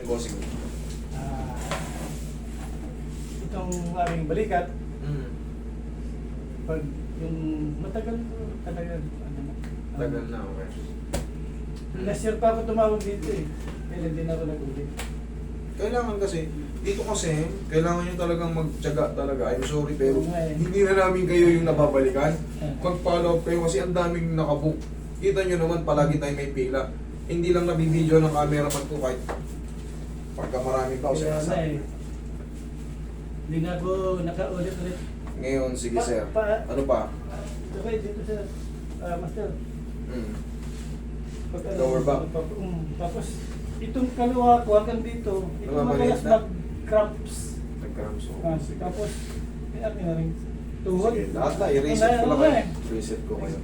bossing? Ah, itong aming balikat, Mm. pag yung matagal ko talaga, ano na. Tagal na, okay. Last year pa ako tumawag dito eh. Kaya hindi na ako nag-ulit. Kailangan kasi, dito kasi, kailangan nyo talagang magtyaga talaga. I'm sorry, pero Oo nga eh. hindi na namin kayo yung nababalikan. Mag-follow up kayo kasi ang daming nakabook. Kita nyo naman, palagi tayo may pila. Hindi lang nabibideo ng camera man ko kahit pagka marami pa o Kaya na sinasabi. eh. Hindi na ako nakaulit-ulit. Ngayon, sige sir. Ano pa? Ito kayo dito sa master. Hmm. Pag, Lower back. Tapos, itong kaliwa ko hanggang dito, ito Namamaliit madalas na? mag-cramps. Nag-cramps ako. Sige. Tapos, kaya na rin tuhod. Sige, lahat na. I-reset ko lang kayo. Reset ko kayo.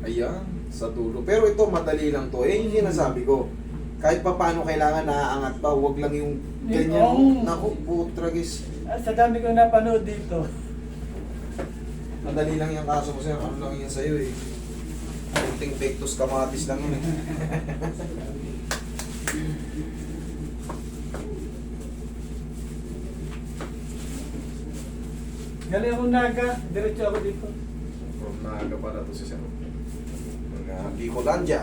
Ayan, sa dulo. Pero ito, madali lang to. Eh, yung sinasabi ko. Kahit pa paano kailangan naaangat pa. Huwag lang yung ganyan. Naku, putragis. Sa dami ko napanood dito. Madali lang yung kaso ko sa'yo. Ano lang yan sa'yo eh. Kunting pectus kamatis lang yun eh. Galing akong naga, diretso ako dito. From Naga pala to si Sir. Mga Bicolandia.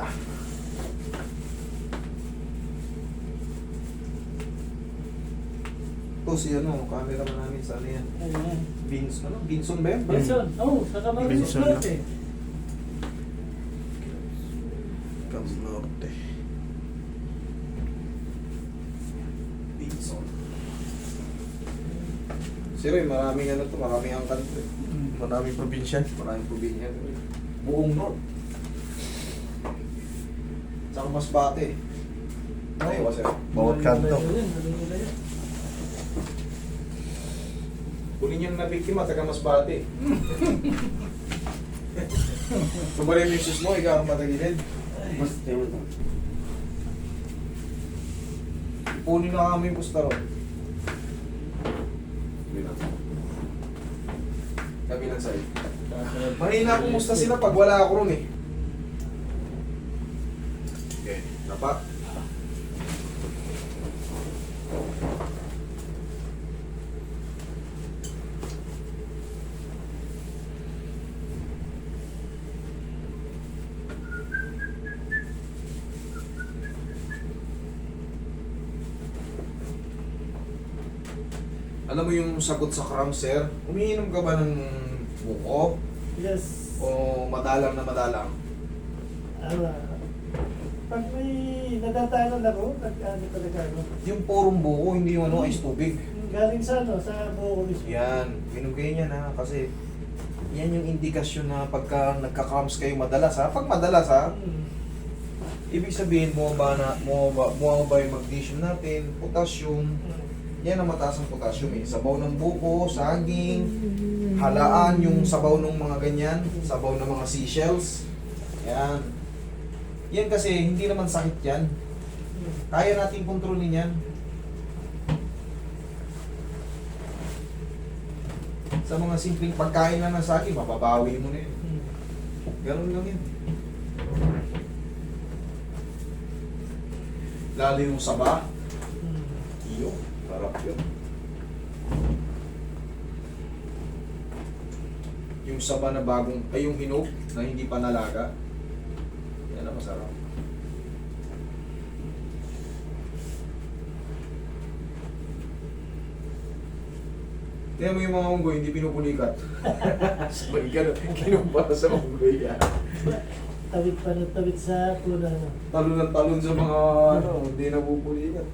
Ito si ano, cameraman namin sa ano yan. Ayan. Vinson ba yan? Benson, sa Camarines Benson na. Norte. Norte. Vinson. Sir, maraming ano to, maraming angkan to. Maraming probinsya. Maraming probinya. Buong North. Saka Masbate. Ayaw sir. Bawat kanto. Kunin yung nabiktima, taga Masbate. Kumarin yung sus mo, ikaw ang matagilid. Punin na kami yung pusta ron. Kabilang sa'yo. Mahina kumusta sila pag wala ako ron eh. Okay, napa. Alam mo yung sagot sa cramp, sir? Umiinom ka ba ng buko? Yes. O madalang na madalang? Pag may nadatanan ako, ano talaga ako. Yung purong buko, hindi yung ano, ice tubig. Galing sa sa buko mismo. Yan, inom kayo yan ha, kasi yan yung indikasyon na pagka nagka-cramps kayo madalas ha. Pag madalas ha, ibig sabihin bumaba yung magnesium natin, potassium. Yan ang mataas ang potassium eh. Sabaw ng buko, saging, halaan yung sabaw ng mga ganyan, sabaw ng mga seashells. Yan. Yan kasi hindi naman sakit yan. Kaya natin kontrolin yan. Sa mga simpleng pagkain lang ng saging, mababawi mo na yun. Ganun lang yun. Lalo yung saba. Iyo, sarap yun. Yung saba na bagong, ay yung hinog na hindi pa nalaga. Yan ang masarap. Tingnan mo yung mga unggoy, hindi pinupulikat. Sabay ganun, kinumpara sa unggoy yan. Tawid pa ng tawid sa puno. Talon ng talon sa mga ano, hindi napupulikat.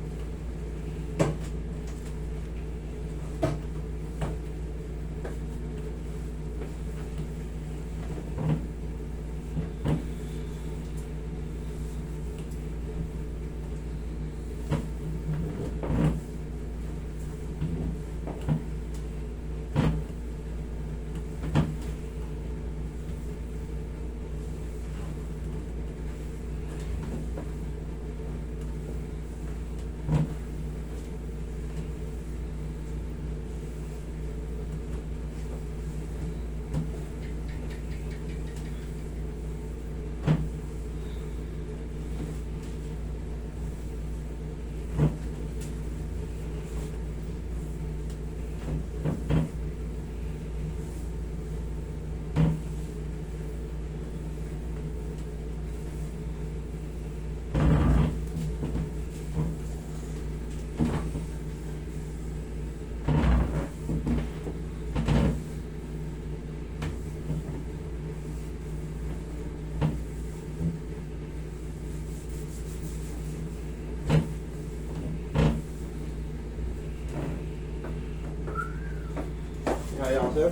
Kaya ko, sir.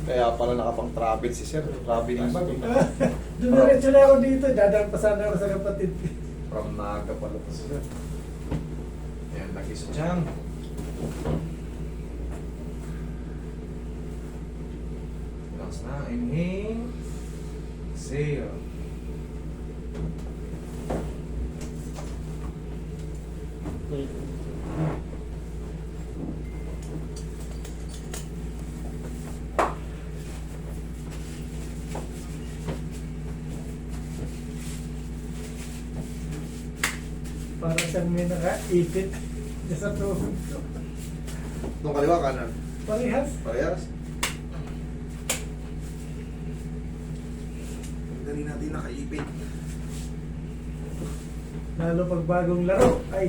Kaya pala nakapang travel si sir. Traveling bag. Dumiretso na ako dito, dadaan pa sana ako sa kapatid. From Naga pala to si sir. Ayan, lagi sa tiyan. Relax na. Inhale. Exhale. Para siyang may nakaipit sa tuhod. Itong kaliwa, kanan. Parehas. Parehas. Dali natin nakaipit. Lalo pag bagong laro, ay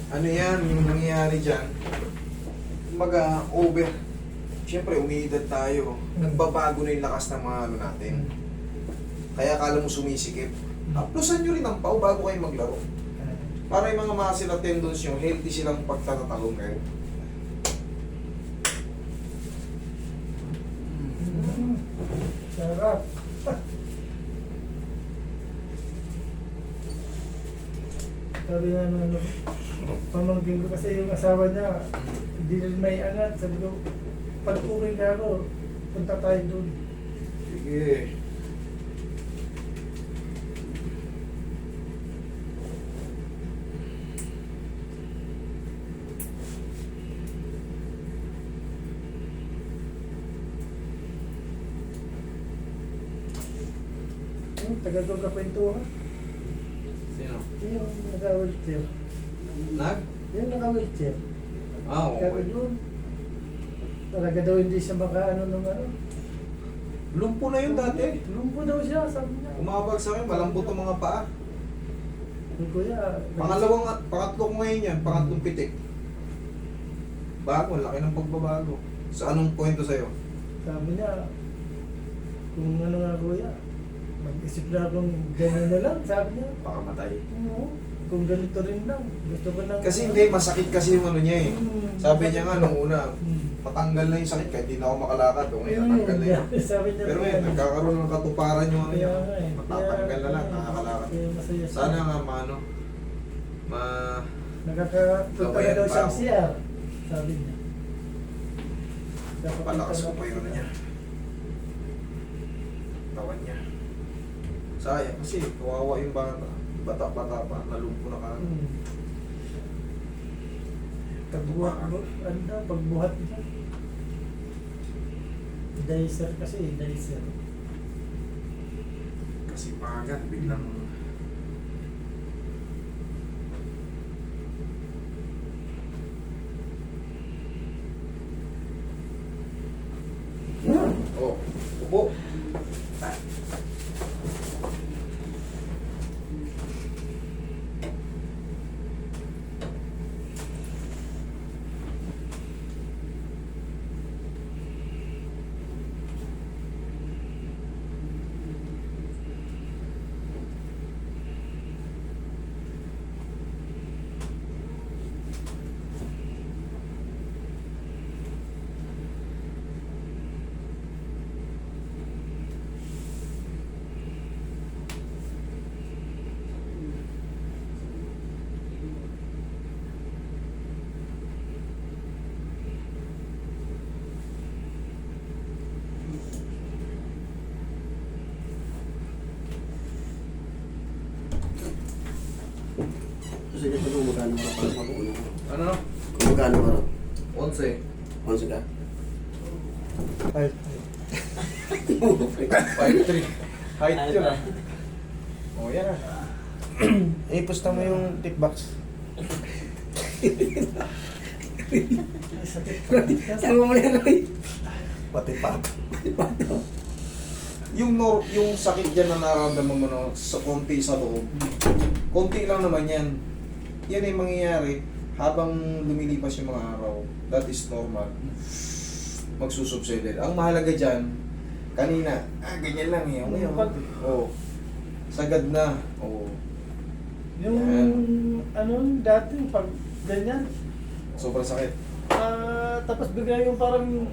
Ano yan, yung nangyayari dyan, over. Siyempre, umiidad tayo. Nagbabago na yung lakas ng mga ano natin. Kaya akala mo sumisikip. Plusan nyo rin ang pau bago kayo maglaro. Para yung mga muscle at tendons nyo, healthy silang pagtatalong ngayon. Sarap. Sabi nga ng ano, pamangkin ko kasi yung asawa niya, hindi rin may angat. Sabi ko, pag uwi na ako, punta tayo doon. Sige. Tagal ko kapwentuhan. Sino? Yung naka-wheelchair. Nag? Yung naka-wheelchair. Sabi Okay. doon, talaga daw hindi siya makaano nung ano. Lumpo na yun dati. Lumpo daw siya, sabi niya. Umabag sa akin, malambot ang mga paa. Yung kuya, Pangatlo ko ngayon yan, pangatlong pitik. Bago, laki ng pagbabago. Sa anong kwento sa'yo? sabi niya, kung ano nga kuya, mag-isip na akong gano'n na lang, sabi niya. Pakamatay. Oo, kung ganito rin lang, gusto ko lang. Kasi hindi, masakit kasi yung ano niya eh. Sabi niya nga nung una, Hmm. matanggal na yung sakit kahit di na ako makalakad. O ngayon, natanggal na yun. Sabi niya, Pero ngayon, nagkakaroon ng katuparan yung ano kaya niya. nga eh. Matatanggal na lang, nakakalakad. Kaya masaya siya. Sana nga Nakakapunta na Gawayan daw pa siyang ako. CR, sabi niya. palakas ko pa yung ano niya. Tawan niya. Sayang kasi kawawa yung bata. Bata-bata pa, nalumpo na ka. Pagbuhat niya. Dicer kasi, dicer. Kasi pagat, biglang oh, upo. Sige, kung magkano ka para sa ulo ko. Ano? Kung magkano ka rin? 11. Onse ka? Ay, 5'3". Height yun ah. Oh, yan ah. Ipusta mo yung tip box. Sama mo na yan, Roy. Pati pa. Yung sakit dyan na nararamdaman mo no, sa konti sa loob. Konti lang naman yan. Yan ay mangyayari habang lumilipas yung mga araw. That is normal. Magsusubside. Ang mahalaga dyan, kanina, ganyan lang eh. Ngayon, oh. Sagad na. Oo. Yung ano dati pag ganyan, Sobrang sakit. tapos bigla yung parang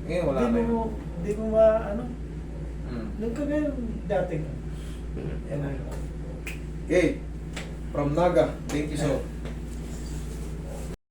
Ngayon wala na yun. di mo ma ano, Hmm. nung kagaya dating. Yan ang Okay. From Naga. Thank you so.